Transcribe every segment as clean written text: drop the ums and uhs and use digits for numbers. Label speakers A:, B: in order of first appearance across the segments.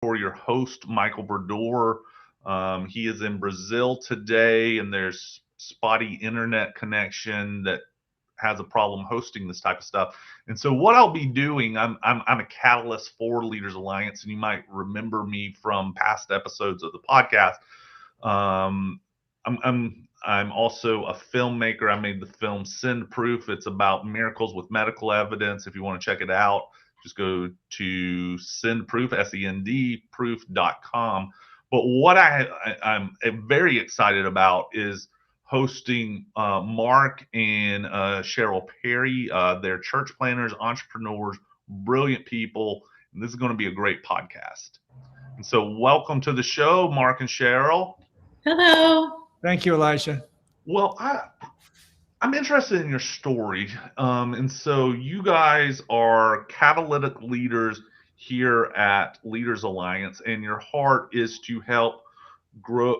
A: for your host, Michael Berdor. He is in Brazil today, and there's spotty internet connection that has a problem hosting this type of stuff. And so what I'll be doing, I'm a catalyst for Leaders Alliance, and you might remember me from past episodes of the podcast. I'm also a filmmaker. I made the film Send Proof. It's about miracles with medical evidence. If you want to check it out, just go to Send Proof, SEND proof.com. But what I'm very excited about is hosting Mark and Cheryl Perry. They're church planners, entrepreneurs, brilliant people. And this is going to be a great podcast. And so welcome to the show, Mark and Cheryl.
B: Hello.
C: Thank you, Elijah.
A: Well, I'm interested in your story. And so you guys are catalytic leaders here at Leaders Alliance, and your heart is to help grow,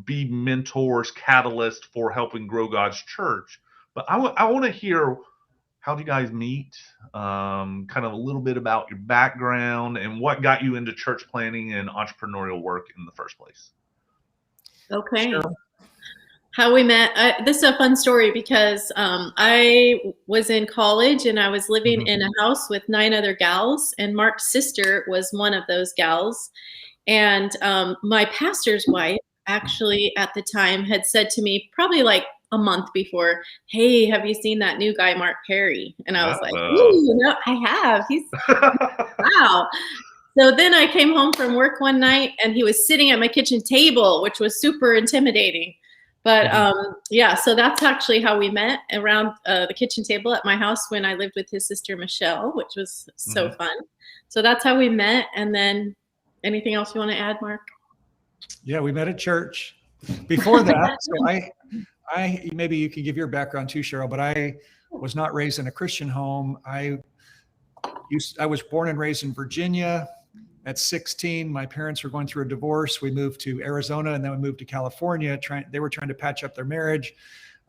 A: be mentors, catalysts for helping grow God's church. But I want to hear, how do you guys meet? Kind of a little bit about your background and what got you into church planning and entrepreneurial work in the first place.
B: Okay.
C: Sure.
B: How we met. This is a fun story because I was in college and I was living in a house with 9 other gals, and Mark's sister was one of those gals. And my pastor's wife actually at the time had said to me, probably like a month before, "Hey, have you seen that new guy, Mark Perry?" And I was like, "Ooh, no, I have. He's wow." So then I came home from work one night and he was sitting at my kitchen table, which was super intimidating. But yeah, so that's actually how we met, around the kitchen table at my house when I lived with his sister, Michelle, which was so fun. So that's how we met. And then anything else you want to add, Mark?
C: Yeah, we met at church. Before that, so I maybe you could give your background too, Cheryl, but I was not raised in a Christian home. I was born and raised in Virginia. At 16, my parents were going through a divorce. We moved to Arizona, and then we moved to California. They were trying to patch up their marriage.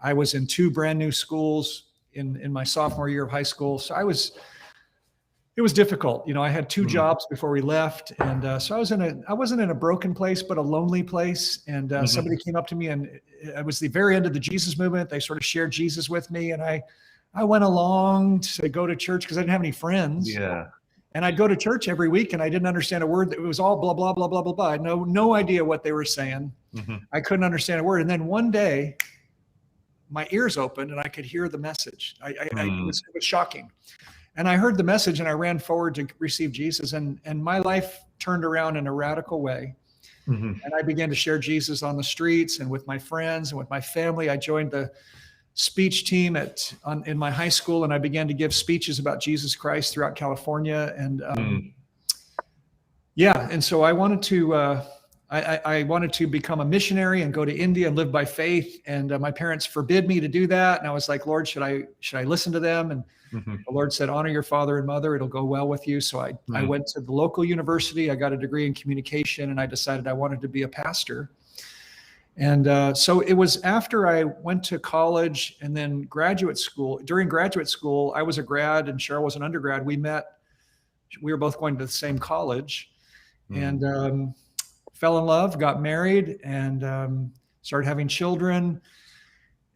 C: I was in 2 brand new schools in my sophomore year of high school. So it was difficult. I had 2 jobs before we left. And so I wasn't in a broken place, but a lonely place. And somebody came up to me, and it was the very end of the Jesus movement. They sort of shared Jesus with me. And I went along to go to church because I didn't have any friends.
A: Yeah.
C: And I'd go to church every week, and I didn't understand a word. It was all blah, blah, blah, blah, blah, blah. I had no idea what they were saying. I couldn't understand a word. And then one day, my ears opened, and I could hear the message. It was shocking. And I heard the message, and I ran forward to receive Jesus. And my life turned around in a radical way. And I began to share Jesus on the streets and with my friends and with my family. I joined the speech team in my high school, and I began to give speeches about Jesus Christ throughout California. And and so I wanted to I wanted to become a missionary and go to India and live by faith. And my parents forbid me to do that. And I was like, Lord, should I listen to them? And the Lord said, honor your father and mother. It'll go well with you. So I went to the local university. I got a degree in communication, and I decided I wanted to be a pastor. And so it was after I went to college and then graduate school. During graduate school, I was a grad and Cheryl was an undergrad. We met. We were both going to the same college, and fell in love, got married, and started having children.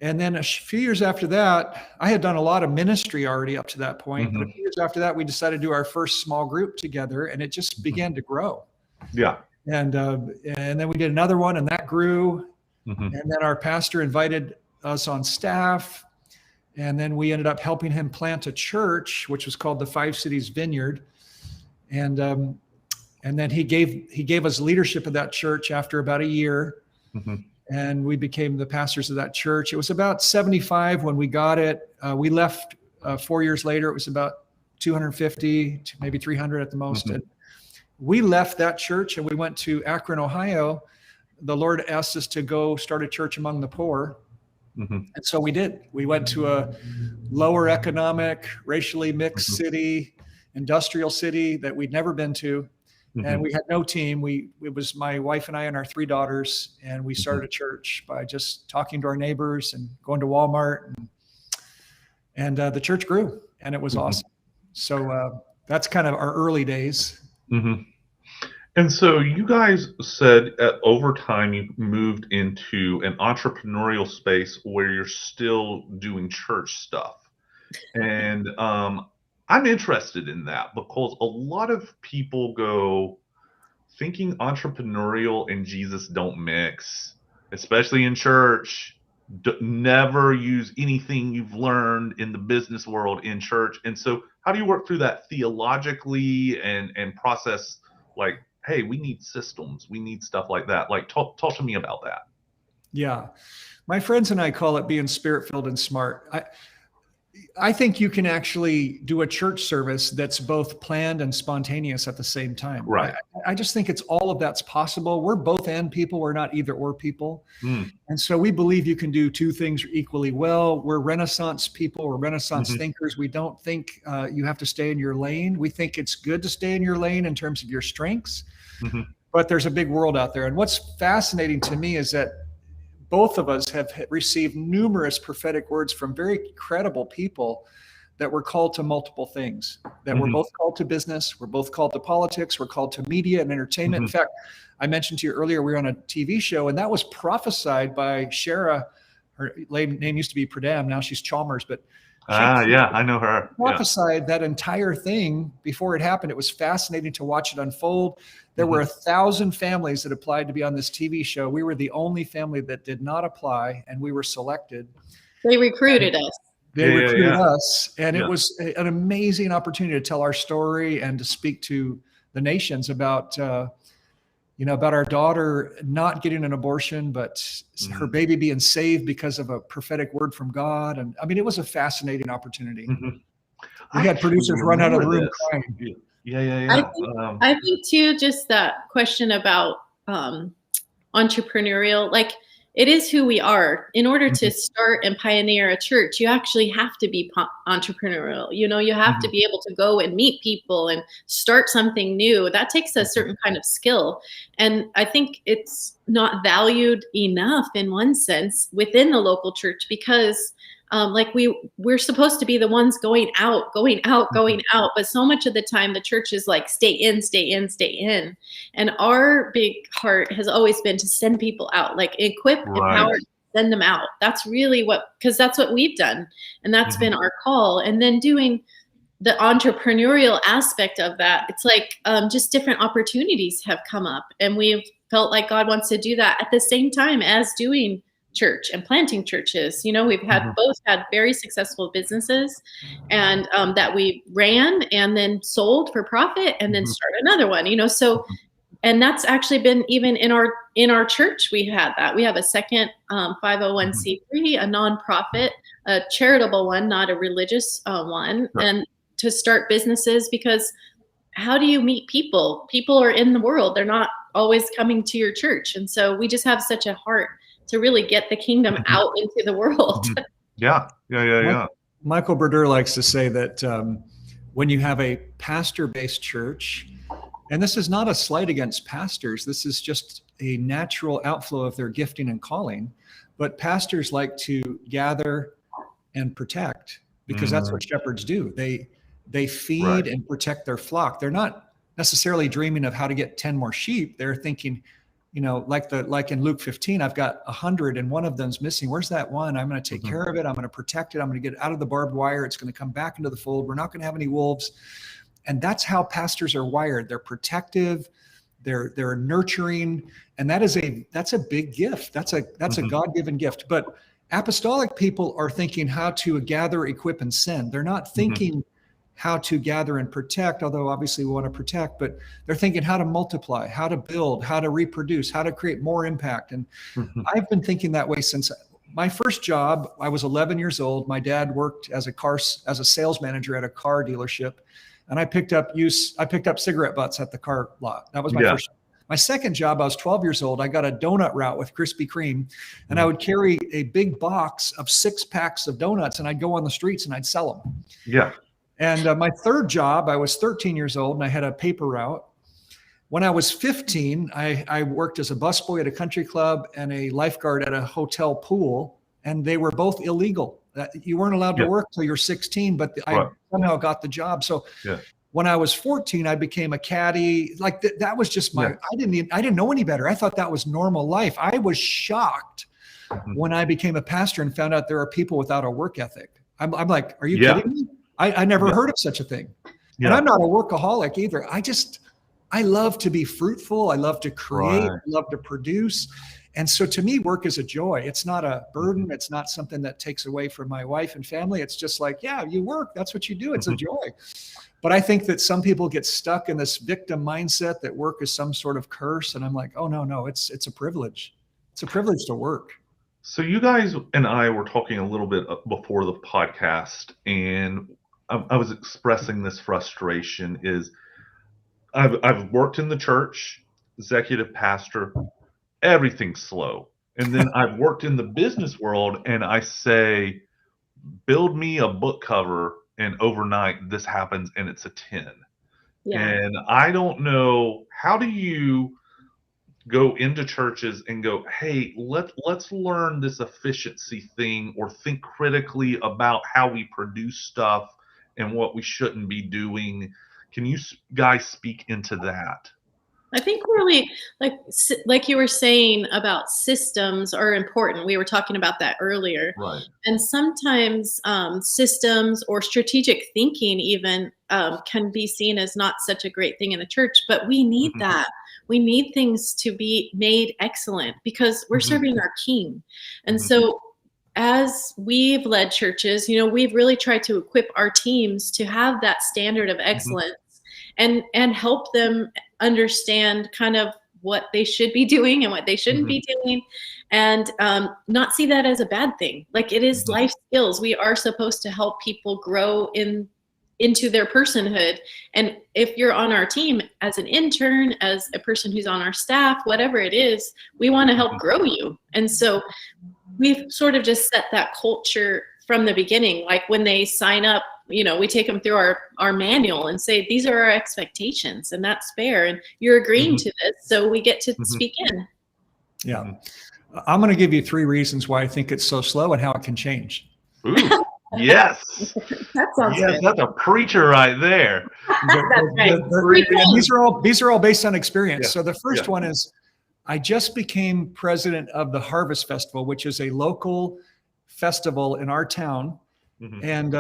C: And then a few years after that, I had done a lot of ministry already up to that point. But a few years after that, we decided to do our first small group together, and it just began to grow.
A: Yeah.
C: And then we did another one, and that grew. And then our pastor invited us on staff. And then we ended up helping him plant a church, which was called the 5 Cities Vineyard. And then he gave us leadership of that church after about a year. And we became the pastors of that church. It was about 75 when we got it. We left 4 years later. It was about 250 to maybe 300 at the most. And we left that church and we went to Akron, Ohio. The Lord asked us to go start a church among the poor. And so we did. We went to a lower economic, racially mixed city, industrial city that we'd never been to. And we had no team. It was my wife and I and our 3 daughters. And we started a church by just talking to our neighbors and going to Walmart. And the church grew, and it was awesome. So that's kind of our early days.
A: And so you guys said over time you moved into an entrepreneurial space where you're still doing church stuff. And I'm interested in that because a lot of people go thinking entrepreneurial and Jesus don't mix, especially in church. Never use anything you've learned in the business world in church. And so, how do you work through that theologically and process like, hey, we need systems, we need stuff like that? Like, talk to me about that.
C: Yeah. My friends and I call it being spirit-filled and smart. I think you can actually do a church service that's both planned and spontaneous at the same time.
A: Right.
C: I just think it's all of that's possible. We're both and people. We're not either or people.
A: Mm.
C: And so we believe you can do two things equally well. We're Renaissance people. We're Renaissance thinkers. We don't think you have to stay in your lane. We think it's good to stay in your lane in terms of your strengths. But there's a big world out there. And what's fascinating to me is that both of us have received numerous prophetic words from very credible people that we're called to multiple things, that we're both called to business, we're both called to politics, we're called to media and entertainment. In fact, I mentioned to you earlier, we were on a TV show, and that was prophesied by Shara. Her name used to be Pradam, now she's Chalmers, but
A: yeah, I know her.
C: Prophesied that entire thing before it happened. It was fascinating to watch it unfold. There were 1,000 families that applied to be on this TV show. We were the only family that did not apply, and we were selected.
B: They recruited us.
C: They recruited us, and it was an amazing opportunity to tell our story and to speak to the nations about about our daughter not getting an abortion, but her baby being saved because of a prophetic word from God. And I mean, it was a fascinating opportunity. We had producers run out of the room crying.
B: I think too, just that question about entrepreneurial, like it is who we are. In order to start and pioneer a church, you actually have to be entrepreneurial. You have to be able to go and meet people and start something new. That takes a certain kind of skill. And I think it's not valued enough in one sense within the local church because like we're supposed to be the ones going out, but so much of the time the church is like, stay in. And our big heart has always been to send people out, like equip, empower, send them out. That's really because that's what we've done. And that's been our call. And then doing the entrepreneurial aspect of that, it's like just different opportunities have come up, and we've felt like God wants to do that at the same time as doing church and planting churches. We've had both had very successful businesses and that we ran and then sold for profit and then start another one, so, and that's actually been even in our church. We had that. We have a second 501c3, a nonprofit, a charitable one, not a religious one. And to start businesses, because how do you meet people? People are in the world. They're not always coming to your church. And so we just have such a heart to really get the kingdom out into the world.
A: Yeah.
C: Michael Berder likes to say that when you have a pastor-based church, and this is not a slight against pastors, this is just a natural outflow of their gifting and calling, but pastors like to gather and protect because that's what shepherds do. They feed and protect their flock. They're not necessarily dreaming of how to get 10 more sheep. They're thinking, like in Luke 15, I've got 100 and one of them's missing. Where's that one? I'm going to take care of it. I'm going to protect it. I'm going to get it out of the barbed wire. It's going to come back into the fold. We're not going to have any wolves. And that's how pastors are wired. They're protective. They're nurturing. And that's a big gift. That's a God-given gift. But apostolic people are thinking how to gather, equip, and send. They're not thinking how to gather and protect, although obviously we want to protect, but they're thinking how to multiply, how to build, how to reproduce, how to create more impact. And I've been thinking that way since my first job. I was 11 years old. My dad worked as a sales manager at a car dealership, and I picked up cigarette butts at the car lot. That was my first. My second job, I was 12 years old. I got a donut route with Krispy Kreme, and I would carry a big box of 6 packs of donuts, and I'd go on the streets and I'd sell them.
A: Yeah.
C: And my third job, I was 13 years old, and I had a paper route. When I was 15, I worked as a busboy at a country club and a lifeguard at a hotel pool, and they were both illegal. You weren't allowed to work till you're 16, but I somehow got the job. So When I was 14, I became a caddy. Like that was just my, I didn't know any better. I thought that was normal life. I was shocked when I became a pastor and found out there are people without a work ethic. I'm like, are you kidding me? I never heard of such a thing. And I'm not a workaholic either. I love to be fruitful. I love to create. I love to produce. And so to me, work is a joy. It's not a burden. It's not something that takes away from my wife and family. It's just like, yeah, you work. That's what you do. It's a joy. But I think that some people get stuck in this victim mindset that work is some sort of curse. And I'm like, oh, no, it's a privilege. It's a privilege to work.
A: So you guys and I were talking a little bit before the podcast, and I was expressing this frustration is I've worked in the church, executive pastor, everything's slow. And then I've worked in the business world, and I say, build me a book cover, and overnight this happens, and it's a 10. Yeah. And I don't know, how do you go into churches and go, hey, let's learn this efficiency thing, or think critically about how we produce stuff and what we shouldn't be doing? Can you guys speak into that?
B: I think really, like you were saying about systems are important. We were talking about that earlier.
A: Right.
B: And sometimes systems or strategic thinking even can be seen as not such a great thing in the church, but we need that. We need things to be made excellent because we're serving our King. And so as we've led churches, we've really tried to equip our teams to have that standard of excellence and help them understand kind of what they should be doing and what they shouldn't be doing, and not see that as a bad thing. Like, it is life skills. We are supposed to help people grow into their personhood. And if you're on our team as an intern, as a person who's on our staff, whatever it is, we want to help grow you. And so we've sort of just set that culture from the beginning. Like when they sign up, we take them through our manual and say, these are our expectations, and that's fair. And you're agreeing to this, so we get to speak in.
C: Yeah. I'm going to give you 3 reasons why I think it's so slow and how it can change.
A: Ooh, yes.
B: That sounds good.
A: That's a preacher right there.
B: That's right.
C: These are all based on experience. Yeah. So the first one is, I just became president of the Harvest Festival, which is a local festival in our town. And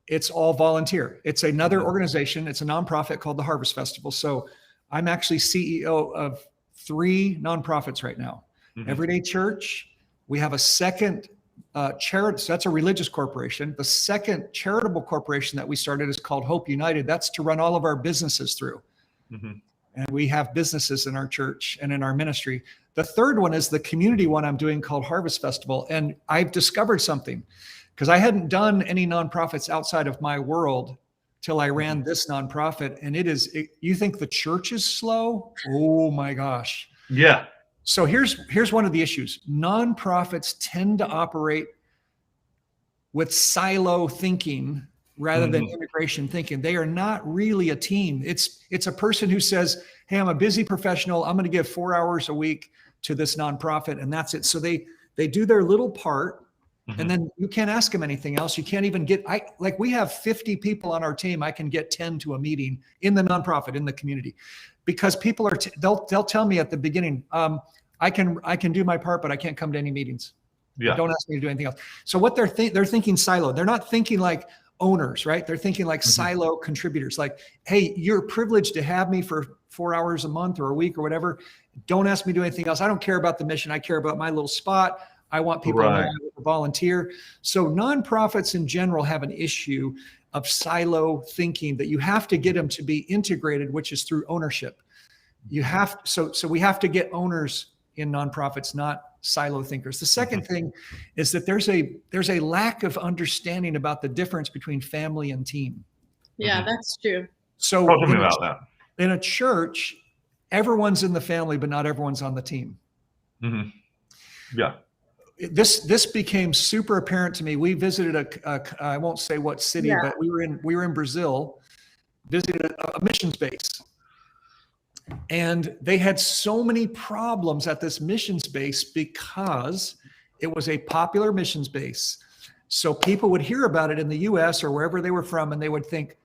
C: it's all volunteer. It's another organization. It's a nonprofit called the Harvest Festival. So I'm actually CEO of 3 nonprofits right now. Everyday Church. We have a second charity. So that's a religious corporation. The second charitable corporation that we started is called Hope United. That's to run all of our businesses through. And we have businesses in our church and in our ministry. The third one is the community one I'm doing called Harvest Festival. And I've discovered something, because I hadn't done any nonprofits outside of my world till I ran this nonprofit. And you think the church is slow? Oh my gosh.
A: Yeah.
C: So here's one of the issues. Nonprofits tend to operate with silo thinking rather than integration thinking. They are not really a team. It's a person who says, hey, I'm a busy professional. I'm going to give 4 hours a week to this nonprofit, and that's it. So they do their little part. And then you can't ask them anything else. You can't even we have 50 people on our team. I can get 10 to a meeting in the nonprofit, in the community, because people they'll tell me at the beginning, I can do my part, but I can't come to any meetings. Yeah. Don't ask me to do anything else. So what they're thinking silo. They're not thinking like owners, right? They're thinking like silo contributors. Like, hey, you're privileged to have me for 4 hours a month or a week or whatever. Don't ask me to do anything else. I don't care about the mission. I care about my little spot. I want people to volunteer. So nonprofits in general have an issue of silo thinking that you have to get them to be integrated, which is through ownership. So we have to get owners in nonprofits, not silo thinkers. The second thing is that there's a lack of understanding about the difference between family and team.
B: Yeah, that's true.
C: So
A: tell me about that.
C: In a church, everyone's in the family, but not everyone's on the team.
A: Yeah.
C: This became super apparent to me. We visited I won't say what city, but we were in Brazil, visited a missions base. And they had so many problems at this missions base because it was a popular missions base. So people would hear about it in the US or wherever they were from, and they would think,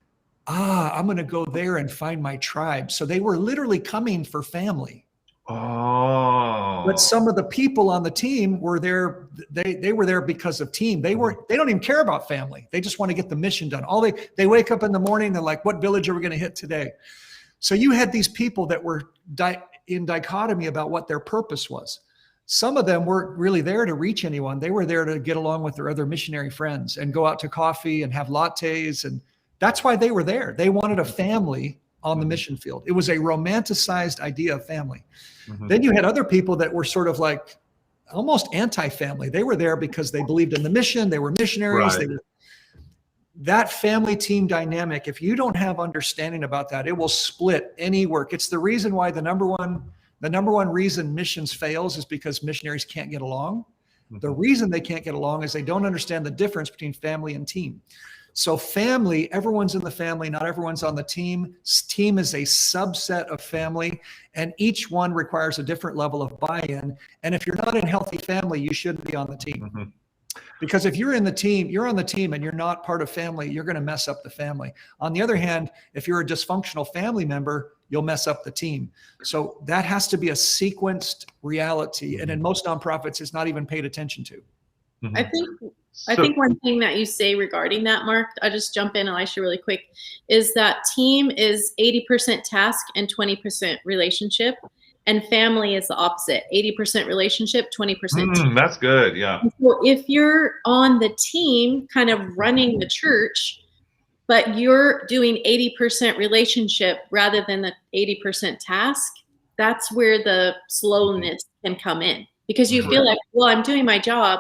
C: I'm going to go there and find my tribe. So they were literally coming for family.
A: Oh.
C: But some of the people on the team were there. They were there because of team. They don't even care about family. They just want to get the mission done. They wake up in the morning. They're like, what village are we going to hit today? So you had these people that were in dichotomy about what their purpose was. Some of them weren't really there to reach anyone. They were there to get along with their other missionary friends and go out to coffee and have lattes. And that's why they were there. They wanted a family on the mission field. It was a romanticized idea of family. Then you had other people that were sort of like almost anti-family. They were there because they believed in the mission. They were missionaries.
A: Right.
C: That family team dynamic, if you don't have understanding about that, it will split any work. It's the reason why the number one reason missions fails is because missionaries can't get along. The reason they can't get along is they don't understand the difference between family and team. So family, everyone's in the family, not everyone's on the team. Team is a subset of family, and each one requires a different level of buy-in. And if you're not in healthy family, you shouldn't be on the team. Because if you're on the team and you're not part of family, you're going to mess up the family. On the other hand, if you're a dysfunctional family member, you'll mess up the team. So that has to be a sequenced reality. And in most nonprofits, it's not even paid attention to.
B: I think one thing that you say regarding that, Mark, I'll just jump in, Elisha, really quick, is that team is 80% task and 20% relationship. And family is the opposite, 80% relationship, 20% team.
A: That's good, yeah.
B: So if you're on the team kind of running the church, but you're doing 80% relationship rather than the 80% task, that's where the slowness can come in. Because you feel like, well, I'm doing my job,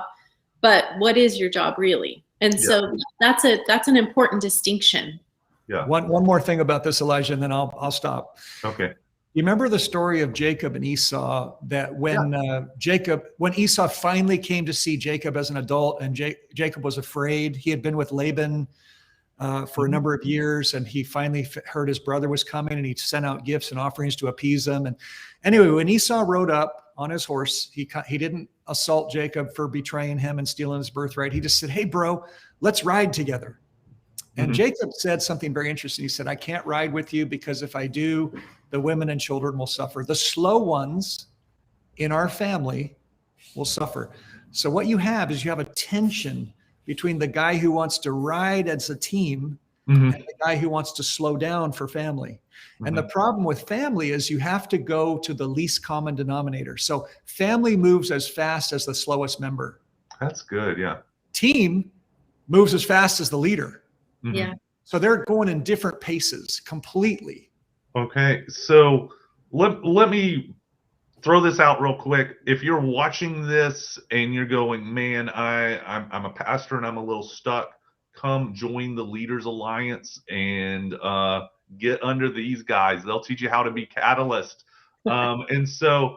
B: but what is your job really? And so that's an important distinction.
A: Yeah.
C: One more thing about this, Elijah, and then I'll stop.
A: Okay.
C: You remember the story of Jacob and Esau, that when Esau finally came to see Jacob as an adult, and Jacob was afraid. He had been with Laban for a number of years, and he finally heard his brother was coming, and he sent out gifts and offerings to appease them. And anyway, when Esau rode up on his horse, he didn't assault Jacob for betraying him and stealing his birthright. He just said, "Hey, bro, let's ride together." And Jacob said something very interesting. He said, "I can't ride with you because if I do, the women and children will suffer. The slow ones in our family will suffer." So what you have is you have a tension between the guy who wants to ride as a team and the guy who wants to slow down for family. And the problem with family is you have to go to the least common denominator. So family moves as fast as the slowest member.
A: That's good, yeah.
C: Team moves as fast as the leader.
B: Yeah.
C: So they're going in different paces completely.
A: Okay, so let me throw this out real quick. If you're watching this and you're going, man, I'm a pastor and I'm a little stuck, come join the Leaders Alliance and get under these guys. They'll teach you how to be catalyst. And so,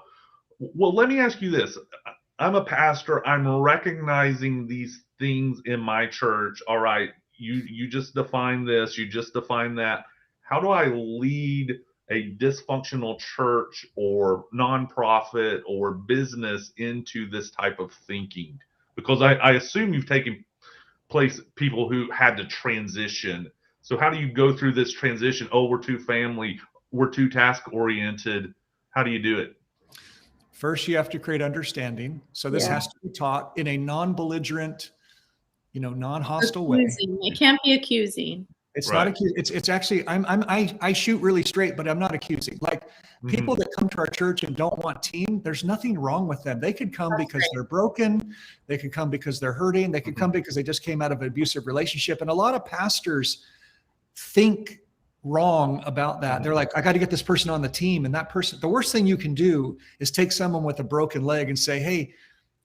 A: well, let me ask you this. I'm a pastor. I'm recognizing these things in my church. All right, you just define this. You just define that. How do I lead a dysfunctional church or nonprofit or business into this type of thinking? Because I assume you've taken people who had to transition. So how do you go through this transition? Oh, we're too family, we're too task oriented. How do you do it?
C: First, you have to create understanding. So this has to be taught in a non-belligerent, non-hostile way.
B: It can't be accusing.
C: It's not accusing. It's actually, I shoot really straight, but I'm not accusing. Like people that come to our church and don't want team, there's nothing wrong with them. They could come because they're broken. They could come because they're hurting. They could come because they just came out of an abusive relationship. And a lot of pastors think wrong about that. They're like, I got to get this person on the team. And that person, the worst thing you can do is take someone with a broken leg and say, hey,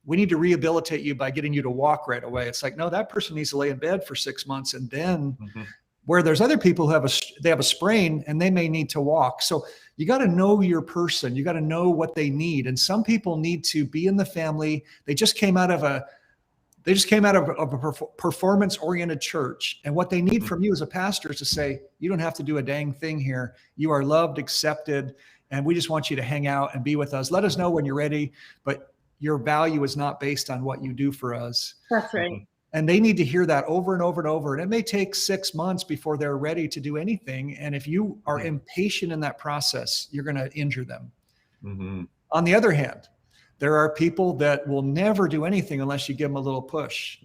C: we need to rehabilitate you by getting you to walk right away. It's like, no, that person needs to lay in bed for 6 months. And then where there's other people who have a sprain and they may need to walk. So you got to know your person. You got to know what they need. And some people need to be in the family. They just came out of a performance-oriented church. And what they need from you as a pastor is to say, you don't have to do a dang thing here. You are loved, accepted, and we just want you to hang out and be with us. Let us know when you're ready, but your value is not based on what you do for us.
B: That's right.
C: And they need to hear that over and over and over. And it may take 6 months before they're ready to do anything. And if you are impatient in that process, you're going to injure them.
A: Mm-hmm.
C: On the other hand, there are people that will never do anything unless you give them a little push.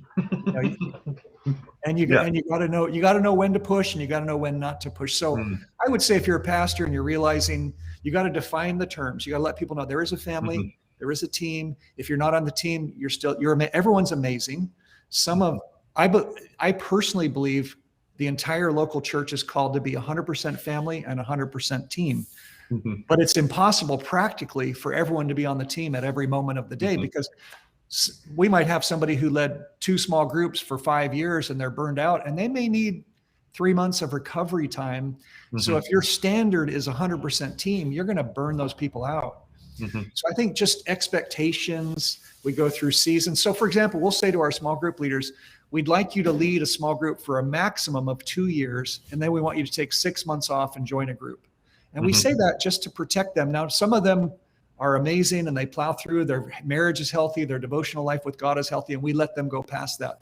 C: And you got to know when to push, and you got to know when not to push. So I would say if you're a pastor and you're realizing you got to define the terms, you got to let people know there is a family, there is a team. If you're not on the team, everyone's amazing. I personally believe the entire local church is called to be 100% family and 100% team. But it's impossible practically for everyone to be on the team at every moment of the day, because we might have somebody who led 2 small groups for 5 years and they're burned out, and they may need 3 months of recovery time. So if your standard is 100% team, you're going to burn those people out. So I think just expectations, we go through seasons. So for example, we'll say to our small group leaders, we'd like you to lead a small group for a maximum of 2 years, and then we want you to take 6 months off and join a group. And we say that just to protect them. Now, some of them are amazing and they plow through, their marriage is healthy, their devotional life with God is healthy, and we let them go past that.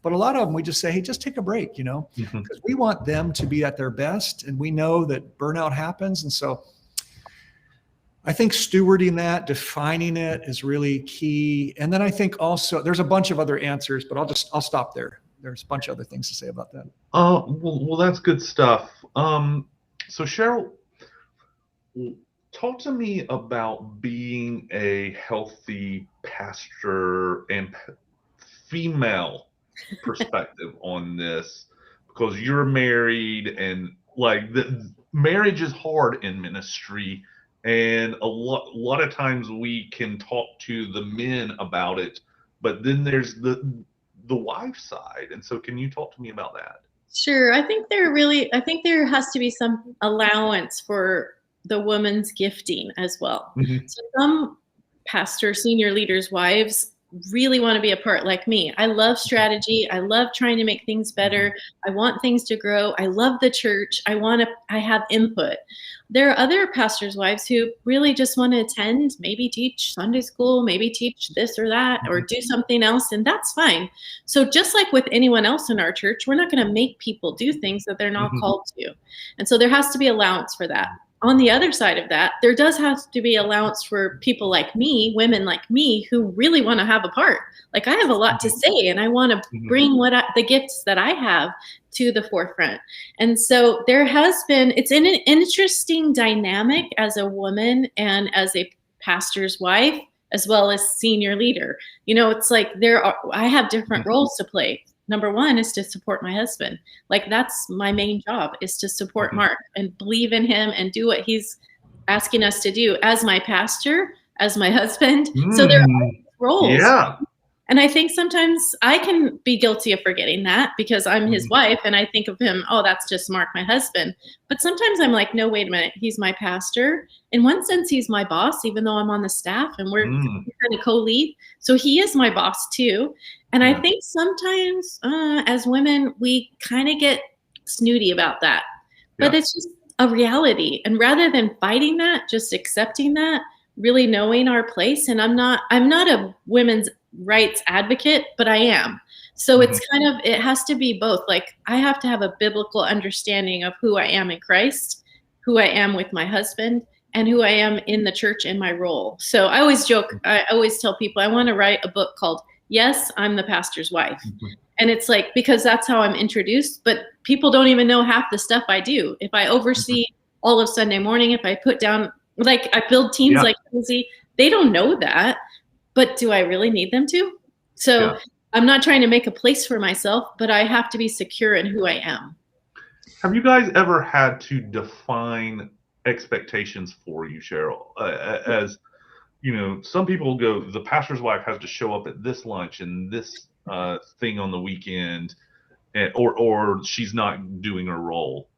C: But a lot of them, we just say, hey, just take a break, because we want them to be at their best, and we know that burnout happens. And so I think stewarding that, defining it is really key. And then I think also there's a bunch of other answers, but I'll stop there. There's a bunch of other things to say about that.
A: Well, that's good stuff. So Cheryl, talk to me about being a healthy pastor and female perspective on this, because you're married, and like the marriage is hard in ministry, and a lot of times we can talk to the men about it, but then there's the wife side. And so can you talk to me about that?
B: Sure. I think there has to be some allowance for the woman's gifting as well. So some pastors, senior leaders' wives really want to be a part like me. I love strategy. I love trying to make things better. I want things to grow. I love the church. I have input. There are other pastors' wives who really just want to attend, maybe teach Sunday school, maybe teach this or that, or do something else, and that's fine. So just like with anyone else in our church, we're not going to make people do things that they're not called to. And so there has to be allowance for that. On the other side of that, there does have to be allowance for people like me, women like me, who really want to have a part. Like, I have a lot to say, and I want to bring the gifts that I have to the forefront. And so it's an interesting dynamic as a woman and as a pastor's wife, as well as senior leader. It's like I have different roles to play. Number one is to support my husband. Like, that's my main job, is to support Mark and believe in him and do what he's asking us to do as my pastor, as my husband. So there are roles. Yeah. And I think sometimes I can be guilty of forgetting that, because I'm his wife and I think of him, oh, that's just Mark, my husband. But sometimes I'm like, no, wait a minute. He's my pastor. In one sense, he's my boss, even though I'm on the staff and we're kind of co-lead. So he is my boss too. And I think sometimes as women, we kind of get snooty about that. But it's just a reality. And rather than fighting that, just accepting that, really knowing our place. And I'm not a women's rights advocate, but I am. So it's it has to be both. Like, I have to have a biblical understanding of who I am in Christ, who I am with my husband, and who I am in the church and my role. So I always joke, I always tell people I want to write a book called Yes, I'm the Pastor's Wife. And it's like, because that's how I'm introduced, but people don't even know half the stuff I do. If I oversee all of Sunday morning, if I put down, like, I build teams like crazy, they don't know that. But do I really need them to? So I'm not trying to make a place for myself, but I have to be secure in who I am.
A: Have you guys ever had to define expectations for you, Cheryl? As some people go, the pastor's wife has to show up at this lunch and this thing on the weekend, or she's not doing her role.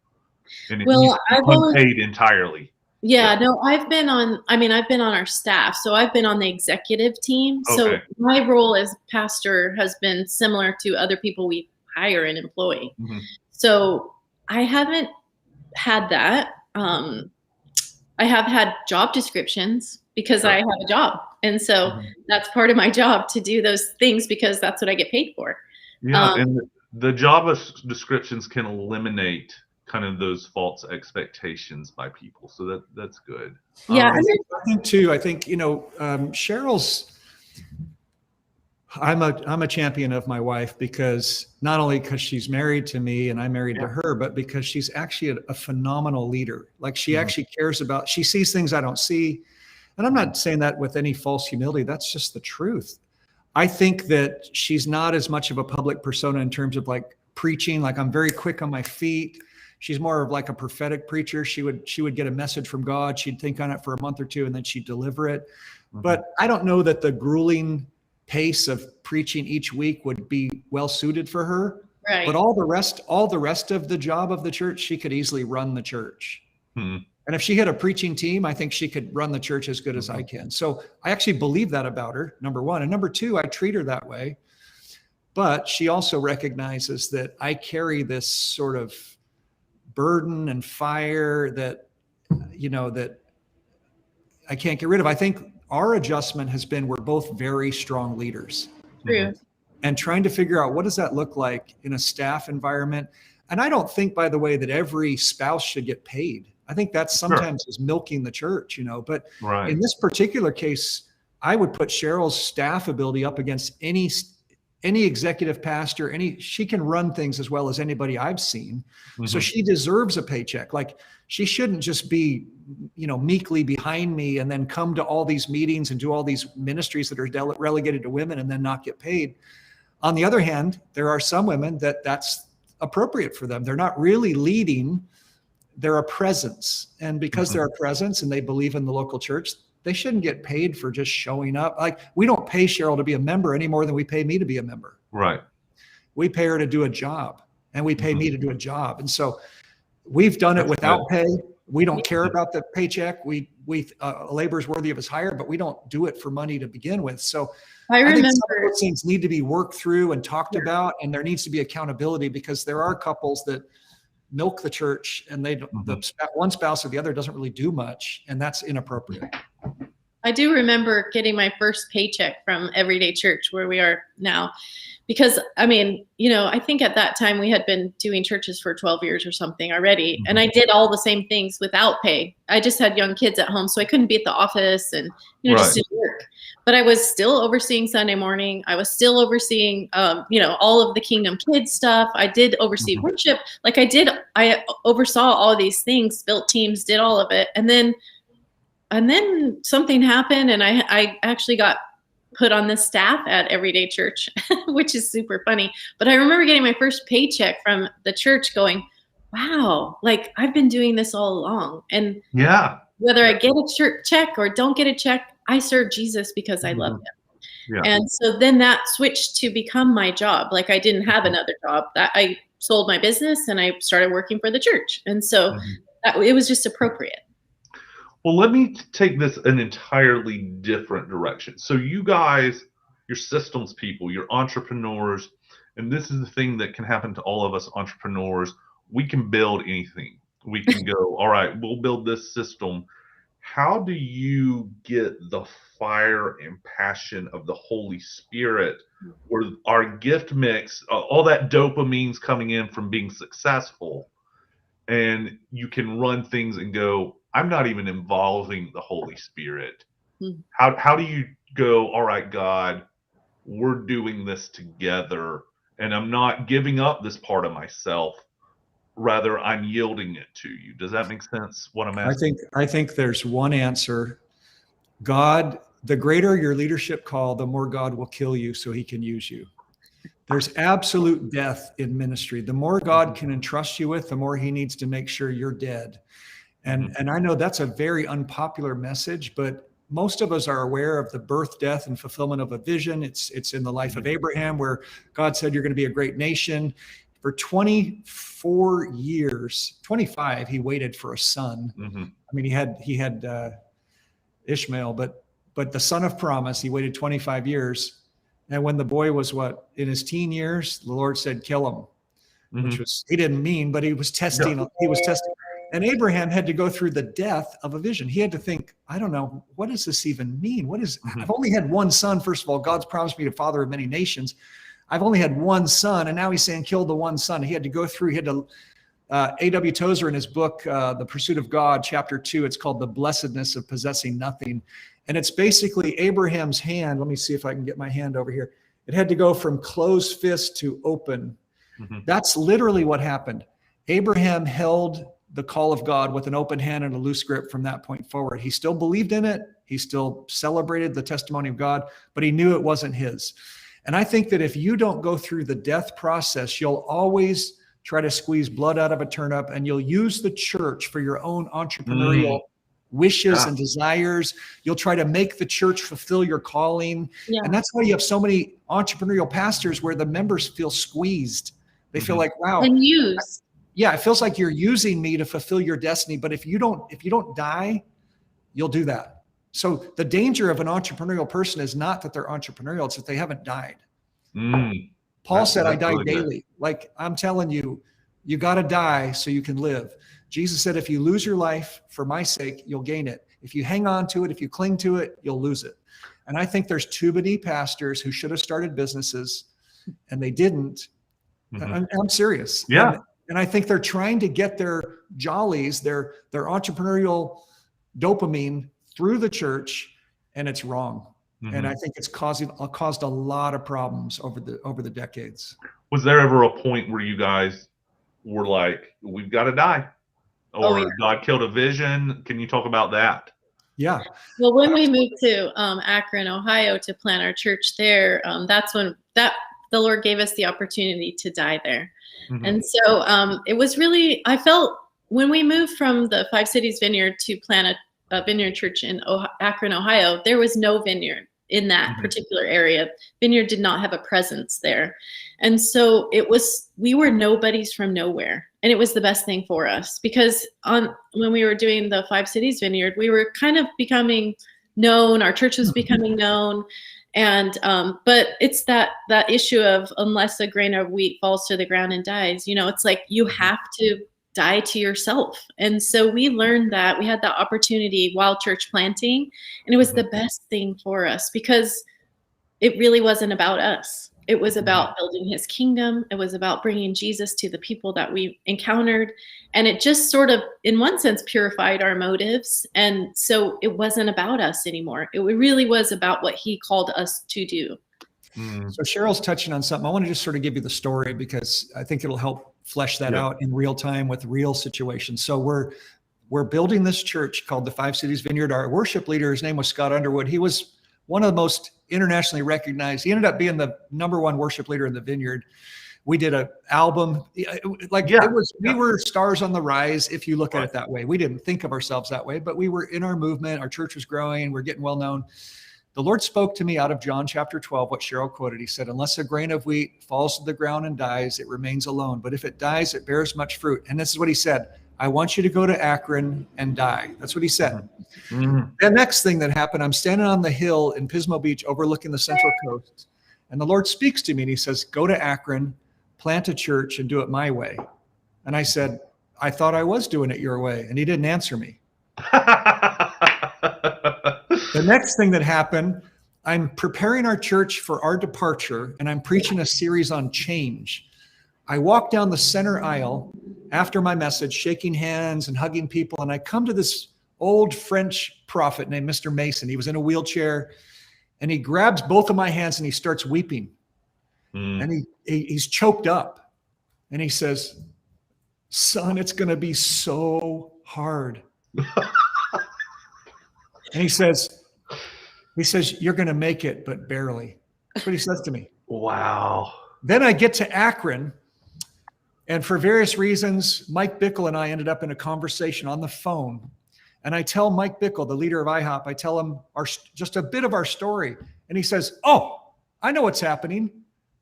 A: And
B: well,
A: I've unpaid entirely.
B: No, I've been on our staff. So I've been on the executive team. Okay. So my role as pastor has been similar to other people we hire and employ. So I haven't had that. I have had job descriptions because I have a job. And so that's part of my job, to do those things, because that's what I get paid for.
A: Yeah, and the Java descriptions can eliminate kind of those false expectations by people, so that's good.
B: Yeah,
C: I think too. I think Cheryl's. I'm a champion of my wife because not only because she's married to me and I'm married to her, but because she's actually a phenomenal leader. Like she actually cares about. She sees things I don't see, and I'm not saying that with any false humility. That's just the truth. I think that she's not as much of a public persona in terms of like preaching. Like I'm very quick on my feet. She's more of like a prophetic preacher. She would get a message from God. She'd think on it for a month or two and then she'd deliver it. But I don't know that the grueling pace of preaching each week would be well suited for her.
B: Right.
C: But all the rest of the job of the church, she could easily run the church. And if she had a preaching team, I think she could run the church as good as I can. So I actually believe that about her, number one. And number two, I treat her that way. But she also recognizes that I carry this sort of burden and fire that, that I can't get rid of. I think our adjustment has been we're both very strong leaders.
B: True.
C: And trying to figure out what does that look like in a staff environment. And I don't think, by the way, that every spouse should get paid. I think that sometimes is milking the church, but in this particular case, I would put Cheryl's staff ability up against any executive pastor, she can run things as well as anybody I've seen. So she deserves a paycheck. Like she shouldn't just be, meekly behind me and then come to all these meetings and do all these ministries that are relegated to women and then not get paid. On the other hand, there are some women that's appropriate for them. They're not really leading. They're a presence. And because they're a presence and they believe in the local church, they shouldn't get paid for just showing up. Like we don't pay Cheryl to be a member any more than we pay me to be a member. Right. We pay her to do a job and we pay me to do a job. And so we've done it without pay. We don't care about the paycheck. We labor is worthy of his hire, but we don't do it for money to begin with. So I think some of those things need to be worked through and talked about, and there needs to be accountability because there are couples that milk the church and the one spouse or the other doesn't really do much, and that's inappropriate.
B: I do remember getting my first paycheck from Everyday Church where we are now, because I think at that time we had been doing churches for 12 years or something already. And I did all the same things without pay. I just had young kids at home, so I couldn't be at the office and, just didn't work. But I was still overseeing Sunday morning. I was still overseeing, all of the Kingdom Kids stuff. I did oversee worship. I oversaw all of these things, built teams, did all of it. And then something happened and I actually got put on the staff at Everyday Church, which is super funny. But I remember getting my first paycheck from the church going, wow, like I've been doing this all along. And whether I get a check or don't get a check, I serve Jesus because I love him. Yeah. And so then that switched to become my job. Like I didn't have another job. I sold my business and I started working for the church. And so it was just appropriate.
A: Well, let me take this an entirely different direction. So you guys, you're systems people, you're entrepreneurs, and this is the thing that can happen to all of us entrepreneurs. We can build anything. We can go, all right, we'll build this system. How do you get the fire and passion of the Holy Spirit, or our gift mix, all that dopamine's coming in from being successful, and you can run things and go, I'm not even involving the Holy Spirit. How do you go, all right, God, we're doing this together, and I'm not giving up this part of myself. Rather, I'm yielding it to you. Does that make sense, what I'm asking?
C: I think there's one answer. God, the greater your leadership call, the more God will kill you so he can use you. There's absolute death in ministry. The more God can entrust you with, the more he needs to make sure you're dead. And I know that's a very unpopular message, but most of us are aware of the birth, death, and fulfillment of a vision. It's in the life of Abraham, where God said, you're going to be a great nation. For 24 years, 25, he waited for a son. I mean, he had Ishmael, but the son of promise, he waited 25 years. And when the boy was in his teen years, the Lord said, kill him, which was, he didn't mean, but he was testing. He was testing. And Abraham had to go through the death of a vision. He had to think, I don't know, what does this even mean? I've only had one son. First of all, God's promised me to father of many nations. I've only had one son, and now he's saying kill the one son. He had to go through, he had to, A.W. Tozer in his book, The Pursuit of God, chapter 2, it's called The Blessedness of Possessing Nothing. And it's basically Abraham's hand. Let me see if I can get my hand over here. It had to go from closed fist to open. That's literally what happened. Abraham held the call of God with an open hand and a loose grip from that point forward. He still believed in it. He still celebrated the testimony of God, but he knew it wasn't his. And I think that if you don't go through the death process, you'll always try to squeeze blood out of a turnip, and you'll use the church for your own entrepreneurial wishes and desires. You'll try to make the church fulfill your calling. Yeah. And that's why you have so many entrepreneurial pastors where the members feel squeezed. They feel like, wow.
B: And used.
C: Yeah, it feels like you're using me to fulfill your destiny. But if you don't die, you'll do that. So the danger of an entrepreneurial person is not that they're entrepreneurial, it's that they haven't died. Paul said, I die daily. Like, I'm telling you, you got to die so you can live. Jesus said, if you lose your life for my sake, you'll gain it. If you hang on to it, if you cling to it, you'll lose it. And I think there's too many pastors who should have started businesses and they didn't. I'm serious.
A: Yeah.
C: And I think they're trying to get their jollies, their entrepreneurial dopamine through the church, and it's wrong. And I think it's caused a lot of problems over the decades.
A: Was there ever a point where you guys were like, we've got to die? Or God killed a vision? Can you talk about that?
C: Yeah.
B: Well, when we moved to Akron, Ohio to plant our church there, that's when the Lord gave us the opportunity to die there. And so it was really, I felt when we moved from the Five Cities Vineyard to plant a vineyard church in Akron, Ohio, there was no vineyard in that particular area. Vineyard did not have a presence there. And so we were nobodies from nowhere. And it was the best thing for us because when we were doing the Five Cities Vineyard, we were kind of becoming known. Our church was becoming known. And, but it's that issue of unless a grain of wheat falls to the ground and dies, it's like you have to die to yourself. And so we learned that we had that opportunity while church planting, and it was the best thing for us because it really wasn't about us. It was about building his kingdom. It was about bringing Jesus to the people that we encountered. And it just sort of, in one sense, purified our motives. And so it wasn't about us anymore. It really was about what he called us to do.
C: So Cheryl's touching on something. I want to just sort of give you the story because I think it'll help flesh that out in real time with real situations. So we're building this church called the Five Cities Vineyard. Our worship leader, his name was Scott Underwood. He was one of the most internationally recognized. He ended up being the #1 worship leader in the vineyard. We did an album. We were stars on the rise, if you look at it that way. We didn't think of ourselves that way, but we were in our movement. Our church was growing. We're getting well known. The Lord spoke to me out of John chapter 12, what Cheryl quoted. He said, unless a grain of wheat falls to the ground and dies, it remains alone. But if it dies, it bears much fruit. And this is what he said. I want you to go to Akron and die. That's what he said. The next thing that happened, I'm standing on the hill in Pismo Beach overlooking the Central Coast. And the Lord speaks to me and he says, go to Akron, plant a church and do it my way. And I said, I thought I was doing it your way. And he didn't answer me. The next thing that happened, I'm preparing our church for our departure, and I'm preaching a series on change. I walk down the center aisle after my message, shaking hands and hugging people, and I come to this old French prophet named Mr. Mason. He was in a wheelchair, and he grabs both of my hands and he starts weeping. And he's choked up, and he says, son, it's going to be so hard. And he says, you're going to make it, but barely. That's what he says to me.
A: Wow.
C: Then I get to Akron, and for various reasons, Mike Bickle and I ended up in a conversation on the phone. And I tell Mike Bickle, the leader of IHOP, I tell him just a bit of our story. And he says, oh, I know what's happening.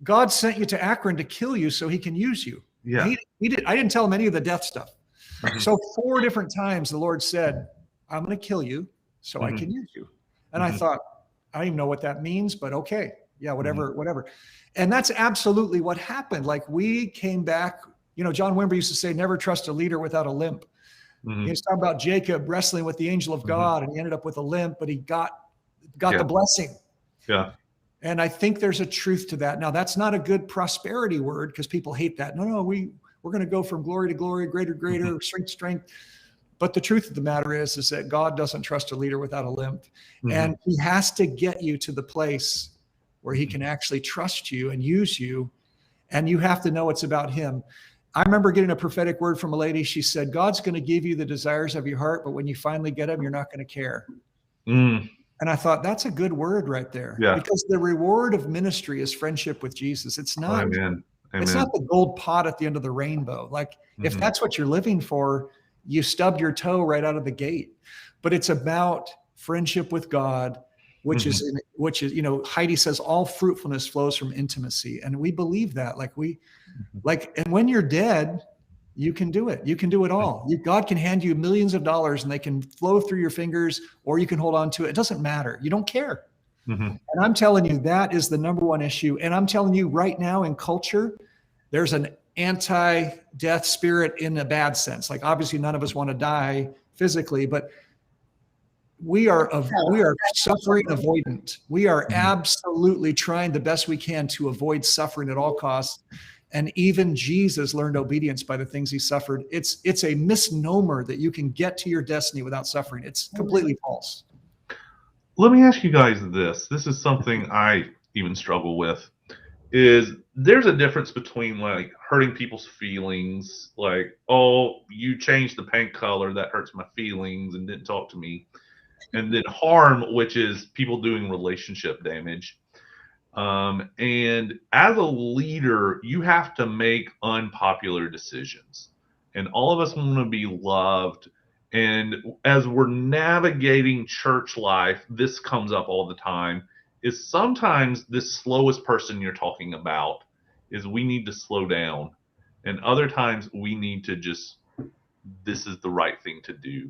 C: God sent you to Akron to kill you so he can use you. Yeah. He did. I didn't tell him any of the death stuff. So 4 different times the Lord said, I'm going to kill you so I can use you. And I thought, I don't even know what that means, but okay. Yeah, whatever. And that's absolutely what happened. Like we came back, John Wimber used to say, never trust a leader without a limp. He's talking about Jacob wrestling with the angel of God, and he ended up with a limp, but he got the blessing.
A: Yeah.
C: And I think there's a truth to that. Now, that's not a good prosperity word because people hate that. No, we're going to go from glory to glory, greater, strength to strength. But the truth of the matter is that God doesn't trust a leader without a limp. And he has to get you to the place where he can actually trust you and use you. And you have to know it's about him. I remember getting a prophetic word from a lady. She said, God's going to give you the desires of your heart, but when you finally get them, you're not going to care. And I thought, that's a good word right there.
A: Yeah.
C: Because the reward of ministry is friendship with Jesus. It's not,
A: Amen.
C: It's not the gold pot at the end of the rainbow. Like if that's what you're living for, you stubbed your toe right out of the gate. But it's about friendship with God, which is, you know, Heidi says all fruitfulness flows from intimacy. And we believe that. And when you're dead, you can do it. You can do it all. God can hand you millions of dollars and they can flow through your fingers, or you can hold on to it. It doesn't matter. You don't care. And I'm telling you, that is the number one issue. And I'm telling you right now in culture, there's an anti-death spirit in a bad sense. Like obviously none of us want to die physically, but we are suffering avoidant. We are absolutely trying the best we can to avoid suffering at all costs. And even Jesus learned obedience by the things he suffered. It's a misnomer that you can get to your destiny without suffering. It's completely false.
A: Let me ask you guys this. This is something I even struggle with. Is there's a difference between like hurting people's feelings, like, oh, you changed the paint color, that hurts my feelings and didn't talk to me. And then harm, which is people doing relationship damage. And as a leader, you have to make unpopular decisions. And all of us want to be loved. And as we're navigating church life, this comes up all the time, is sometimes this slowest person you're talking about is we need to slow down. And other times we need to just, this is the right thing to do.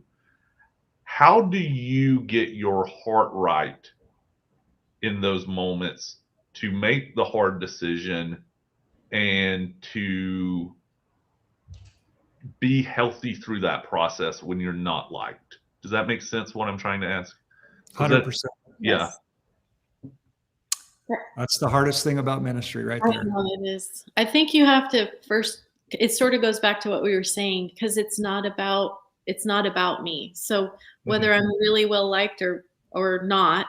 A: How do you get your heart right in those moments to make the hard decision and to be healthy through that process when you're not liked? Does that make sense what I'm trying to ask?
C: 100%.
A: Yeah.
C: That's the hardest thing about ministry right there.
B: I know it is. I think you have to first, it sort of goes back to what we were saying, because it's not about me. So whether I'm really well liked or not,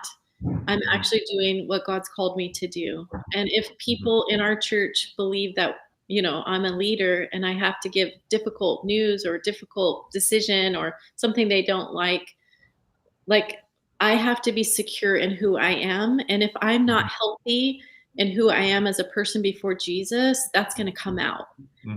B: I'm actually doing what God's called me to do. And if people in our church believe that, you know, I'm a leader and I have to give difficult news or difficult decision or something they don't like I have to be secure in who I am. And if I'm not healthy in who I am as a person before Jesus, that's going to come out.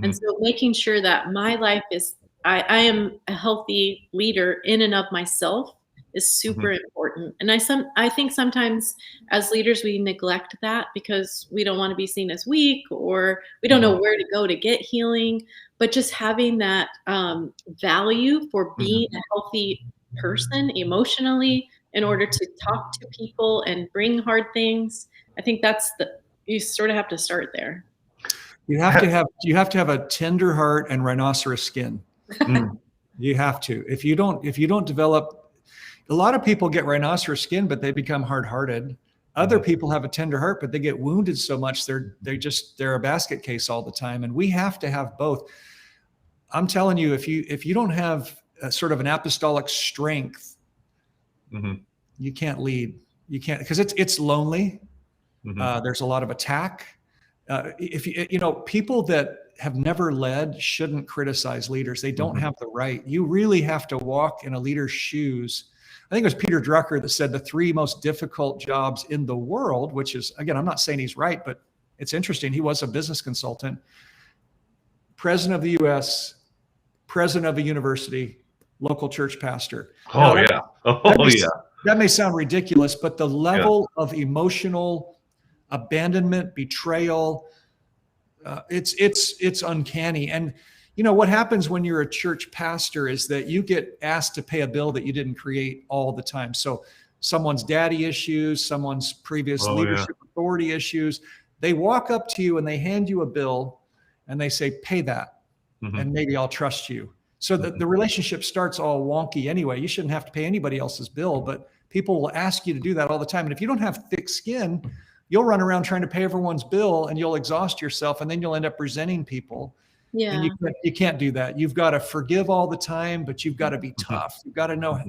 B: And so making sure that my life is, I am a healthy leader in and of myself is super important. And I think sometimes as leaders, we neglect that because we don't want to be seen as weak, or we don't know where to go to get healing. But just having that value for being a healthy person emotionally in order to talk to people and bring hard things, I think you sort of have to start there.
C: You have to have a tender heart and rhinoceros skin. You have to. If you don't develop, a lot of people get rhinoceros skin, but they become hard-hearted. Other people have a tender heart, but they get wounded so much they're a basket case all the time. And we have to have both. I'm telling you, if you don't have a sort of an apostolic strength, you can't lead. You can't, because it's lonely. There's a lot of attack. People that have never led shouldn't criticize leaders. They don't have the right. You really have to walk in a leader's shoes. I think it was Peter Drucker that said the three most difficult jobs in the world, which is, again, I'm not saying he's right, but it's interesting. He was a business consultant, president of the U.S., president of a university, local church pastor. That may sound ridiculous, but the level of emotional abandonment, betrayal, it's uncanny. And you know what happens when you're a church pastor is that you get asked to pay a bill that you didn't create all the time. So someone's daddy issues, someone's previous leadership authority issues, they walk up to you and they hand you a bill and they say, pay that, and maybe I'll trust you. So the relationship starts all wonky anyway. You shouldn't have to pay anybody else's bill, but people will ask you to do that all the time. And if you don't have thick skin, you'll run around trying to pay everyone's bill and you'll exhaust yourself, and then you'll end up resenting people.
B: Yeah.
C: And you can't do that. You've got to forgive all the time, but you've got to be tough. You've got to know.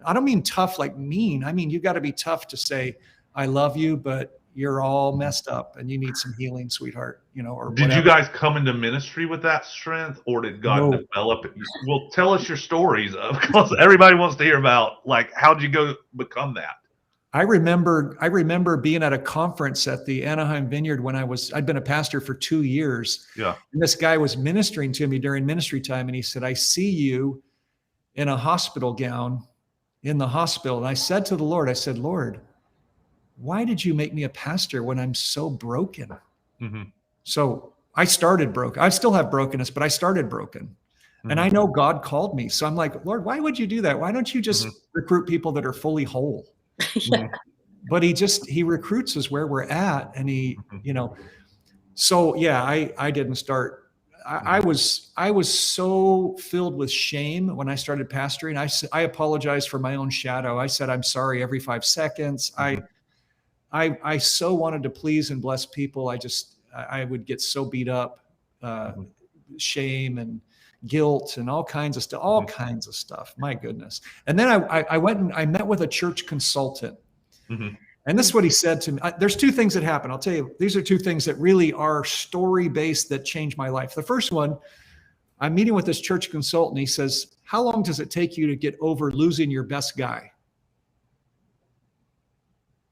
C: I don't mean tough like mean. I mean, you've got to be tough to say, I love you, but you're all messed up and you need some healing, sweetheart, or
A: Did
C: whatever.
A: you guys come into ministry with that strength, or did God develop it? Well, tell us your stories, because everybody wants to hear about, like, how did you go become that?
C: I remember being at a conference at the Anaheim Vineyard when I'd been a pastor for 2 years.
A: Yeah.
C: And this guy was ministering to me during ministry time. And he said, I see you in a hospital gown in the hospital. And I said to the Lord, I said, Lord, why did you make me a pastor when I'm so broken?
A: Mm-hmm.
C: So I started broken. I still have brokenness, but I started broken. Mm-hmm. And I know God called me. So I'm like, Lord, why would you do that? Why don't you just recruit people that are fully whole?
B: Yeah.
C: But he recruits us where we're at. And so yeah, I didn't start. I was so filled with shame when I started pastoring. I apologized for my own shadow. I said, I'm sorry every 5 seconds. I so wanted to please and bless people. I would get so beat up, shame and guilt and all kinds of stuff, My goodness. And then I went and I met with a church consultant. Mm-hmm. And this is what he said to me. There's 2 things that happened. I'll tell you, these are 2 things that really are story-based that changed my life. The first one, I'm meeting with this church consultant. He says, how long does it take you to get over losing your best guy?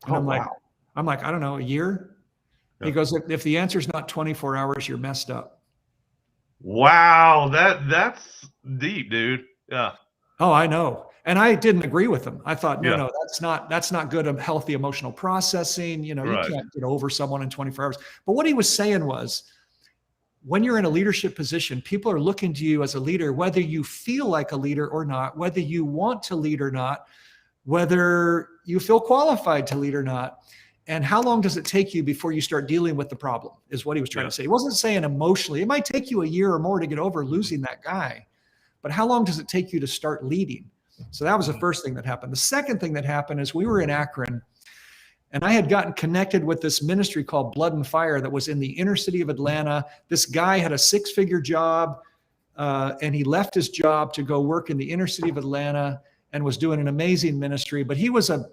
C: And I'm like, I don't know, a year? Yeah. He goes, if the answer is not 24 hours, you're messed up.
A: Wow, that's deep, dude. Yeah.
C: Oh, I know. And I didn't agree with him. I thought, no, that's not good, healthy emotional processing. You can't get over someone in 24 hours. But what he was saying was, when you're in a leadership position, people are looking to you as a leader, whether you feel like a leader or not, whether you want to lead or not, whether you feel qualified to lead or not. And how long does it take you before you start dealing with the problem, is what he was trying to say. He wasn't saying emotionally. It might take you a year or more to get over losing that guy. But how long does it take you to start leading? So that was the first thing that happened. The second thing that happened is we were in Akron, and I had gotten connected with this ministry called Blood and Fire that was in the inner city of Atlanta. This guy had a 6-figure job, and he left his job to go work in the inner city of Atlanta and was doing an amazing ministry. But he was a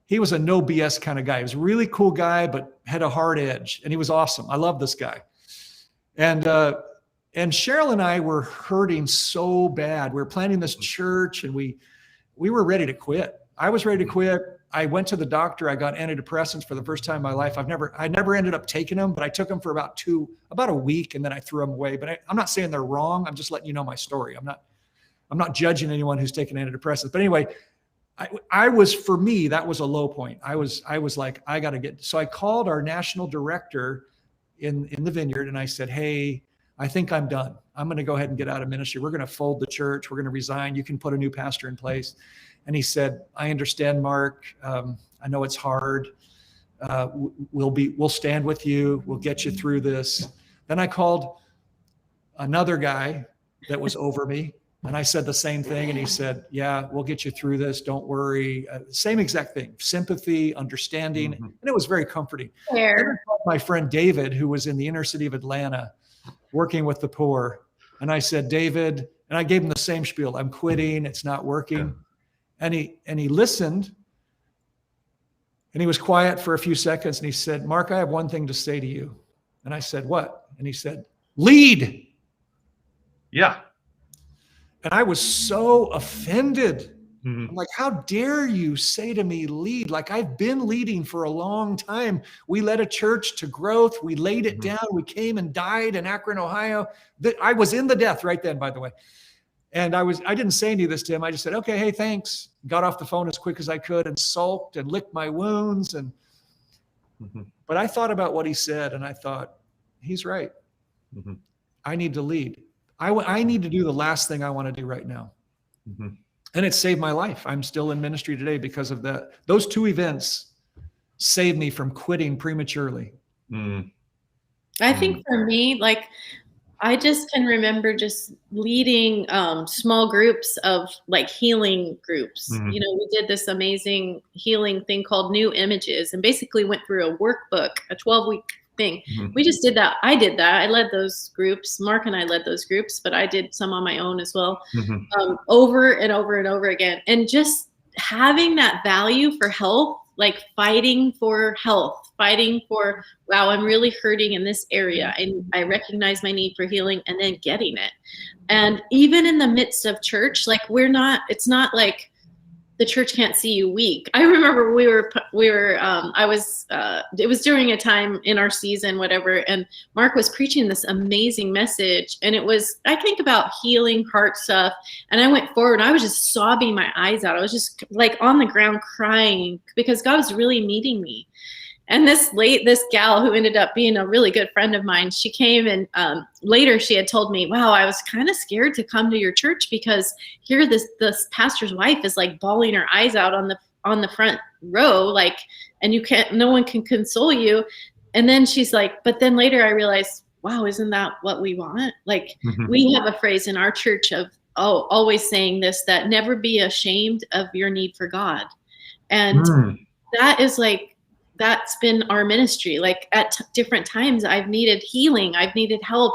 C: no BS kind of guy. He was a really cool guy, but had a hard edge, and he was awesome. I love this guy. And Cheryl and I were hurting so bad. We were planning this church, and we were ready to quit. I was ready to quit. I went to the doctor. I got antidepressants for the first time in my life. I never ended up taking them, but I took them for about a week, and then I threw them away. But I'm not saying they're wrong. I'm just letting you know my story. I'm not judging anyone who's taking antidepressants. But anyway, for me, that was a low point. I was like, I got to get. So I called our national director in the Vineyard, and I said, hey, I think I'm done. I'm going to go ahead and get out of ministry. We're going to fold the church. We're going to resign. You can put a new pastor in place. And he said, I understand, Mark. I know it's hard. We'll stand with you. We'll get you through this. Then I called another guy that was over me, and I said the same thing. And he said, yeah, we'll get you through this. Don't worry. Same exact thing. Sympathy, understanding. Mm-hmm. And it was very comforting. My friend David, who was in the inner city of Atlanta, working with the poor. And I said, David, and I gave him the same spiel. I'm quitting. It's not working. And he listened, and he was quiet for a few seconds. And he said, Mark, I have one thing to say to you. And I said, what? And he said, lead.
A: Yeah.
C: And I was so offended. Mm-hmm. I'm like, how dare you say to me, lead? Like, I've been leading for a long time. We led a church to growth. We laid it down. We came and died in Akron, Ohio. I was in the death right then, by the way. And I didn't say any of this to him. I just said, okay, hey, thanks. Got off the phone as quick as I could and sulked and licked my wounds. But I thought about what he said, and I thought, he's right. Mm-hmm. I need to lead. I need to do the last thing I want to do right now. Mm-hmm. And it saved my life. I'm still in ministry today because of that. Those 2 events saved me from quitting prematurely.
B: I think for me, like, I just can remember just leading small groups of like healing groups.
A: Mhm.
B: You know, we did this amazing healing thing called New Images and basically went through a workbook, a 12-week thing.
A: Mhm.
B: We just did that. I did that. I led those groups. Mark and I led those groups, but I did some on my own as well,
A: Mhm.
B: over and over and over again. And just having that value for health, like fighting for health, fighting for, wow, I'm really hurting in this area. And I recognize my need for healing and then getting it. And even in the midst of church, like it's not like the church can't see you weak. I remember it was during a time in our season, whatever, and Mark was preaching this amazing message. And it was, I think, about healing heart stuff. And I went forward and I was just sobbing my eyes out. I was just like on the ground crying because God was really meeting me. And this gal who ended up being a really good friend of mine, she came and later she had told me, wow, I was kind of scared to come to your church because here this pastor's wife is like bawling her eyes out on the front row, like, and no one can console you. And then she's like, but then later I realized, wow, isn't that what we want? Like,
A: Mhm.
B: we have a phrase in our church of always saying this, that never be ashamed of your need for God. And that is like, that's been our ministry. Like at different times I've needed healing. I've needed help.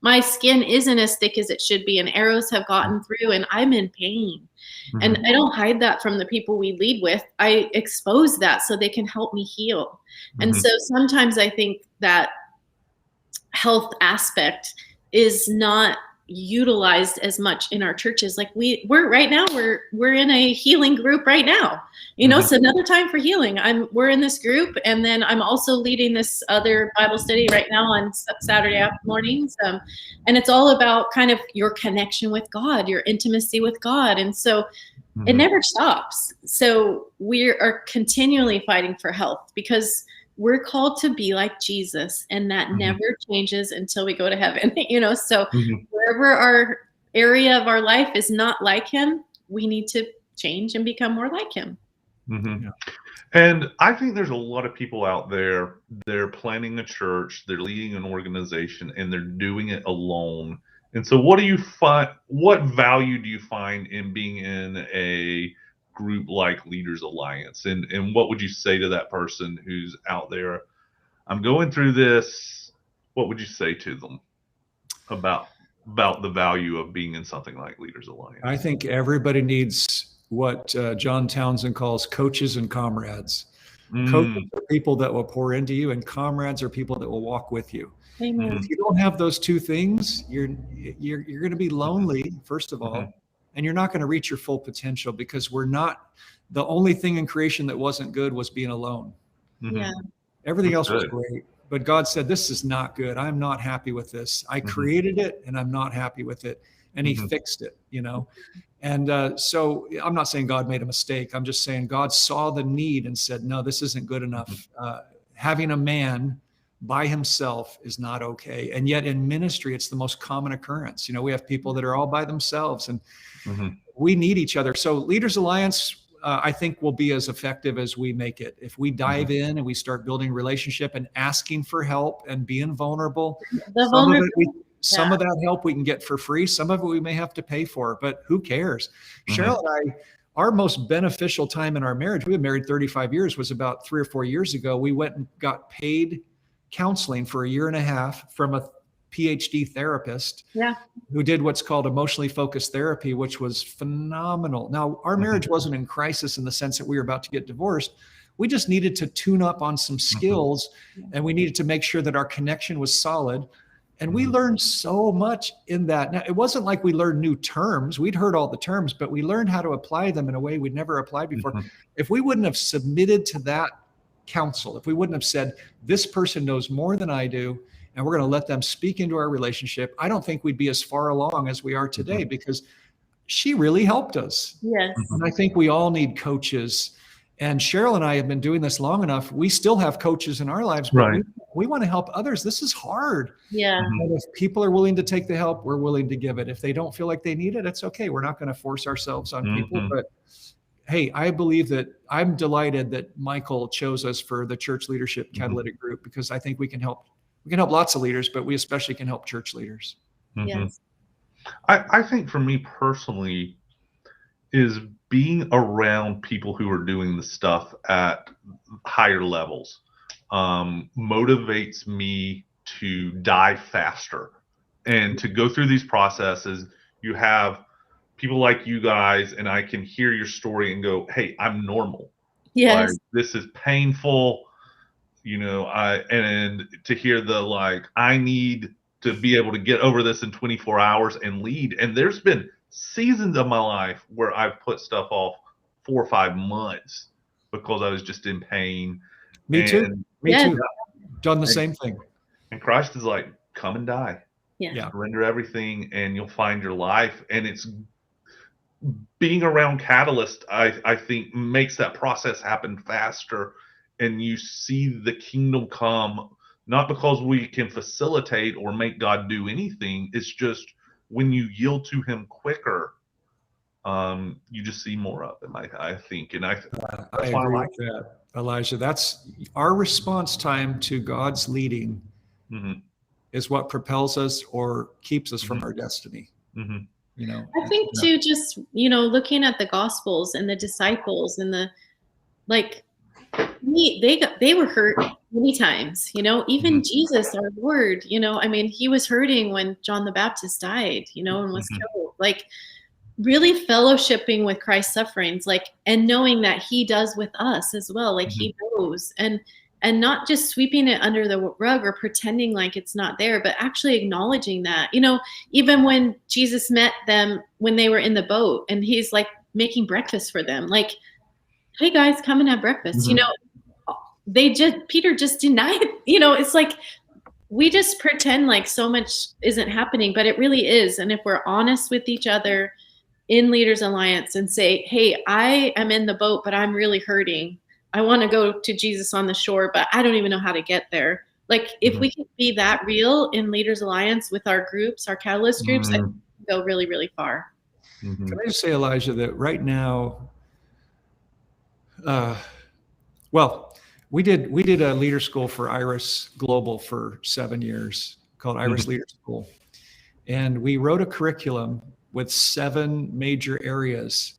B: My skin isn't as thick as it should be and arrows have gotten through and I'm in pain.
A: Mhm.
B: And I don't hide that from the people we lead with. I expose that so they can help me heal. And
A: Mhm.
B: so sometimes I think that health aspect is not utilized as much in our churches. Like we're right now, we're in a healing group right now. You know,
A: Mhm.
B: it's another time for healing. We're in this group, and then I'm also leading this other Bible study right now on Saturday mornings. And it's all about kind of your connection with God, your intimacy with God. And so it
A: Mhm.
B: never stops. So we are continually fighting for health because we're called to be like Jesus, and that
A: Mhm.
B: never changes until we go to heaven. You know, so
A: Mhm.
B: wherever our area of our life is not like him, we need to change and become more like him.
A: Mhm.
C: Yeah.
A: And I think there's a lot of people out there, they're planning a church, they're leading an organization, and they're doing it alone. And so what value do you find in being in a group like Leaders Alliance? And what would you say to that person who's out there, I'm going through this, what would you say to them about the value of being in something like Leaders Alliance?
C: I think everybody needs what John Townsend calls coaches and comrades. Coaches are people that will pour into you, and comrades are people that will walk with you.
B: Amen.
C: If you don't have those two things, you're going to be lonely, first of all, and you're not going to reach your full potential because the only thing in creation that wasn't good was being alone.
B: Yeah.
C: Everything
A: That's
C: else was
A: good.
C: great. But God said, this is not good. I'm not happy with this. I created it and I'm not happy with it. And he fixed it, you know? And so I'm not saying God made a mistake. I'm just saying God saw the need and said, no, this isn't good enough. Having a man by himself is not okay. And yet in ministry, it's the most common occurrence. You know, we have people that are all by themselves and we need each other. So Leaders Alliance, I think, will be as effective as we make it. If we dive in and we start building relationship and asking for help and being vulnerable, some of that help we can get for free. Some of it we may have to pay for, but who cares? Cheryl and I, our most beneficial time in our marriage, we've been married 35 years, was about 3 or 4 years ago. We went and got paid counseling for 1.5 years from a PhD therapist who did what's called emotionally focused therapy, which was phenomenal. Now, our marriage wasn't in crisis in the sense that we were about to get divorced. We just needed to tune up on some skills and we needed to make sure that our connection was solid. And we learned so much in that. Now, it wasn't like we learned new terms. We'd heard all the terms, but we learned how to apply them in a way we'd never applied before. If we wouldn't have submitted to that counsel, if we wouldn't have said, this person knows more than I do, and we're going to let them speak into our relationship, I don't think we'd be as far along as we are today because she really helped us.
B: Yes.
C: And I think we all need coaches. And Cheryl and I have been doing this long enough. We still have coaches in our lives, but we want to help others. This is hard.
B: Yeah.
C: And if people are willing to take the help, we're willing to give it. If they don't feel like they need it, it's okay. We're not going to force ourselves on people. But hey, I believe that I'm delighted that Michael chose us for the church leadership catalytic group because I think we can help We can help lots of leaders, but we especially can help church leaders.
A: Mm-hmm.
B: Yes.
A: I think for me personally, is being around people who are doing the stuff at higher levels motivates me to die faster and to go through these processes. You have people like you guys, and I can hear your story and go, hey, I'm normal.
B: Yes.
A: Like, this is painful, and to hear the, like, I need to be able to get over this in 24 hours and lead. And there's been seasons of my life where I've put stuff off 4 or 5 months because I was just in pain.
C: Me too. Done the same thing.
A: And Christ is like, come and die.
B: Yeah.
A: Surrender everything and you'll find your life. And it's being around Catalyst, I think, makes that process happen faster. And you see the kingdom come, not because we can facilitate or make God do anything. It's just when you yield to him quicker, you just see more of him, I think. And I
C: agree with that, Elijah. That's our response time to God's leading is what propels us or keeps us from our destiny.
B: I think too, just, looking at the Gospels and the disciples and they were hurt many times, even Jesus, our Lord, he was hurting when John the Baptist died, and was killed, really fellowshipping with Christ's sufferings, and knowing that he does with us as well. He knows, and not just sweeping it under the rug or pretending like it's not there, but actually acknowledging that, even when Jesus met them when they were in the boat and he's making breakfast for them, hey guys, come and have breakfast. Peter just denied it. It's we just pretend like so much isn't happening, but it really is. And if we're honest with each other in Leaders Alliance and say, hey, I am in the boat, but I'm really hurting. I want to go to Jesus on the shore, but I don't even know how to get there. If we can be that real in Leaders Alliance with our groups, our Catalyst groups, I think we can go really, really far.
C: Can I just say, Elijah, that right now, we did a leader school for Iris Global for 7 years called Iris Leader School. And we wrote a curriculum with 7 major areas.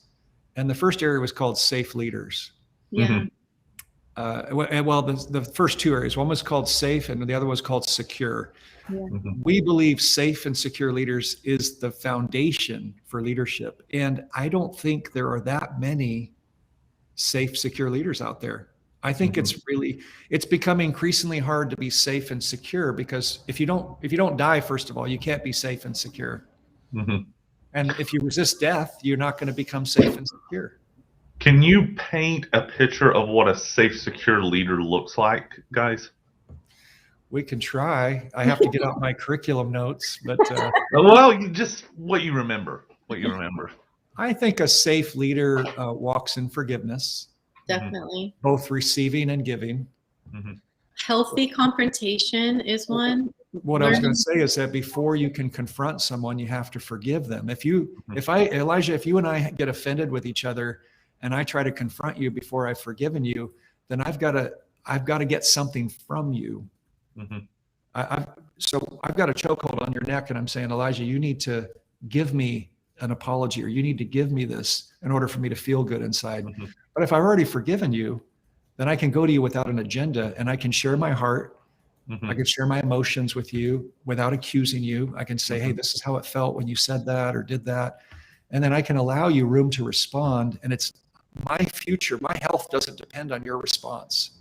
C: And the first area was called Safe Leaders.
B: Yeah.
C: The first 2 areas, one was called Safe and the other was called Secure.
B: Yeah.
C: We believe safe and secure leaders is the foundation for leadership. And I don't think there are that many safe, secure leaders out there. I think it's becoming increasingly hard to be safe and secure, because if you don't die, first of all, you can't be safe and secure. And if you resist death, you're not going to become safe and secure.
A: Can you paint a picture of what a safe, secure leader looks like, guys?
C: We can try. I have to get out my curriculum notes, but
A: just what you remember. I
C: think a safe leader walks in forgiveness.
B: Definitely.
C: Both receiving and giving.
B: Healthy confrontation is one.
C: What I was going to say is that before you can confront someone, you have to forgive them. Elijah, if you and I get offended with each other and I try to confront you before I've forgiven you, then I've got to get something from you. So I've got a chokehold on your neck and I'm saying, Elijah, you need to give me an apology, or you need to give me this in order for me to feel good inside. But if I've already forgiven you, then I can go to you without an agenda and I can share my heart. I can share my emotions with you without accusing you. I can say, hey, this is how it felt when you said that or did that. And then I can allow you room to respond. And it's my future, my health doesn't depend on your response.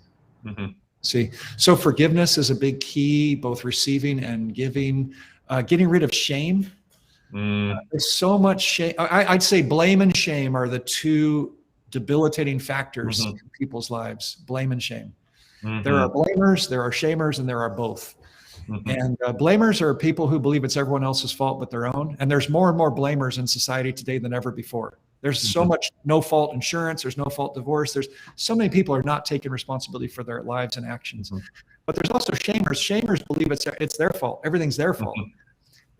C: See, so forgiveness is a big key, both receiving and giving, getting rid of shame. There's so much shame. I'd say blame and shame are the 2 debilitating factors in people's lives, blame and shame. There are blamers, there are shamers, and there are both. And blamers are people who believe it's everyone else's fault but their own. And there's more and more blamers in society today than ever before. There's so much no-fault insurance. There's no-fault divorce. There's so many people are not taking responsibility for their lives and actions. But there's also shamers. Shamers believe it's their fault. Everything's their fault.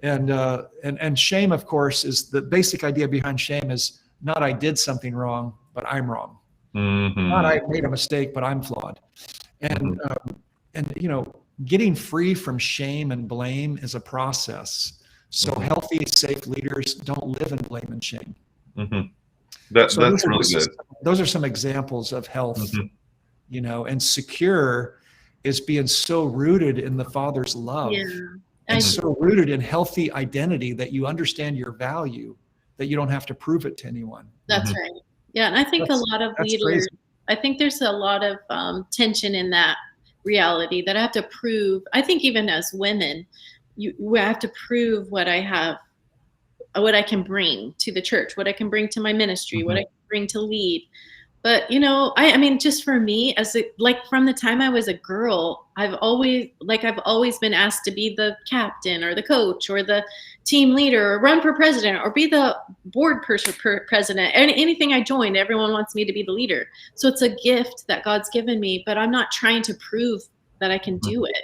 C: And shame, of course, is the basic idea behind shame is not I did something wrong, but I'm wrong. Not I made a mistake, but I'm flawed. And getting free from shame and blame is a process. So healthy, safe leaders don't live in blame and shame.
A: That's really good.
C: Those are some examples of health, you know, and secure is being so rooted in the Father's love and so rooted in healthy identity that you understand your value, that you don't have to prove it to anyone.
B: That's right. Yeah. And I think a lot of leaders, crazy. I think there's a lot of tension in that reality that I have to prove. I think even as women, we have to prove what I have, what I can bring to the church, what I can bring to my ministry, what I can bring to lead. But, you know, I mean, just for me, like from the time I was a girl, I've always been asked to be the captain or the coach or the team leader or run for president or be the board president. Anything I joined, everyone wants me to be the leader. So it's a gift that God's given me, but I'm not trying to prove that I can do it.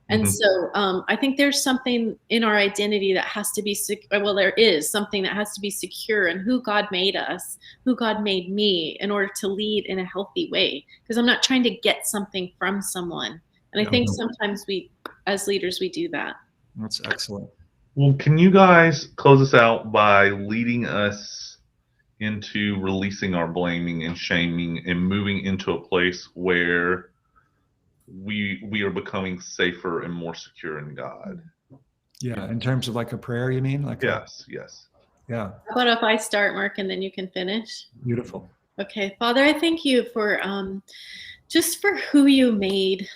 B: And so I think there's something in our identity that has to be there is something that has to be secure in who God made us, who God made me in order to lead in a healthy way. Because I'm not trying to get something from someone. And I think sometimes we, as leaders, we do that.
C: That's excellent.
A: Well, can you guys close us out by leading us into releasing our blaming and shaming and moving into a place where we are becoming safer and more secure in God?
C: Yeah, in terms of like a prayer, you mean? Like
A: yes.
C: Yeah.
B: How about if I start, Mark, and then you can finish?
C: Beautiful.
B: Okay, Father, I thank you for just for who you made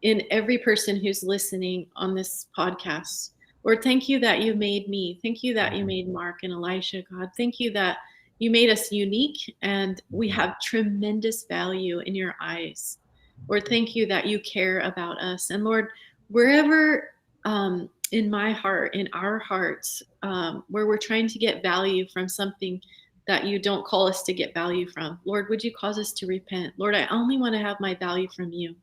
B: in every person who's listening on this podcast. Lord, thank you that you made me. Thank you that you made Mark and Elisha, God. Thank you that you made us unique and we have tremendous value in your eyes. Lord, thank you that you care about us. And Lord, wherever in my heart, in our hearts, where we're trying to get value from something that you don't call us to get value from, Lord, would you cause us to repent? Lord, I only want to have my value from you.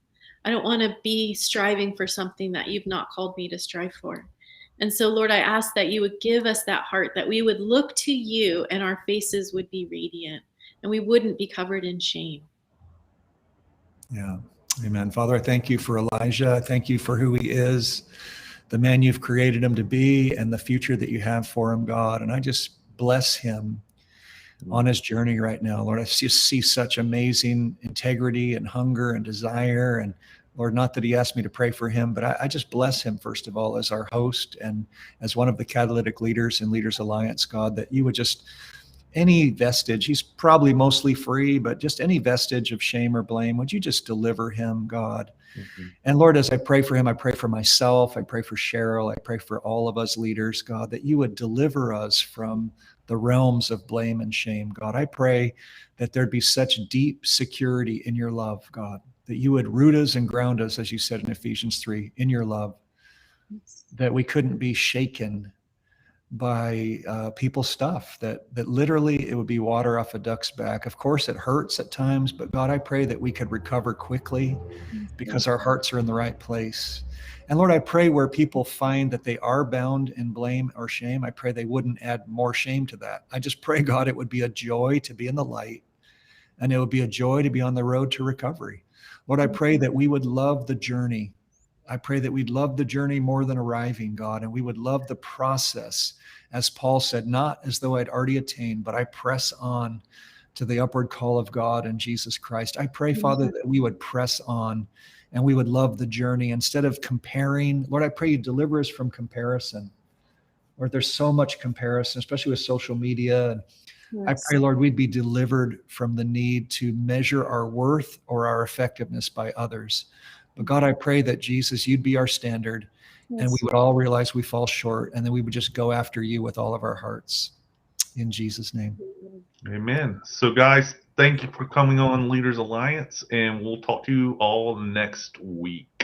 B: I don't want to be striving for something that you've not called me to strive for. And so, Lord, I ask that you would give us that heart, that we would look to you and our faces would be radiant and we wouldn't be covered in shame.
C: Yeah. Amen. Father, I thank you for Elijah. I thank you for who he is, the man you've created him to be, and the future that you have for him, God. And I just bless him on his journey right now. Lord, I just see such amazing integrity and hunger and desire. And Lord, not that he asked me to pray for him, but I just bless him, first of all, as our host and as one of the catalytic leaders in Leaders Alliance, God, that you would just, any vestige, he's probably mostly free, but just any vestige of shame or blame, would you just deliver him, God? And Lord, as I pray for him, I pray for myself, I pray for Cheryl, I pray for all of us leaders, God, that you would deliver us from the realms of blame and shame, God. I pray that there'd be such deep security in your love, God, that you would root us and ground us, as you said in Ephesians 3, in your love, that we couldn't be shaken by people's stuff, that literally it would be water off a duck's back. Of course, it hurts at times, but God, I pray that we could recover quickly because our hearts are in the right place. And Lord, I pray where people find that they are bound in blame or shame, I pray they wouldn't add more shame to that. I just pray, God, it would be a joy to be in the light, and it would be a joy to be on the road to recovery. Lord, I pray that we would love the journey. I pray that we'd love the journey more than arriving, God, and we would love the process. As Paul said, not as though I'd already attained, but I press on to the upward call of God and Jesus Christ. I pray, Father, that we would press on and we would love the journey instead of comparing. Lord, I pray you deliver us from comparison. Lord, there's so much comparison, especially with social media. And I pray, Lord, we'd be delivered from the need to measure our worth or our effectiveness by others. But God, I pray that Jesus, you'd be our standard, and we would all realize we fall short, and then we would just go after you with all of our hearts. In Jesus' name.
A: Amen. So guys, thank you for coming on Leaders Alliance, and we'll talk to you all next week.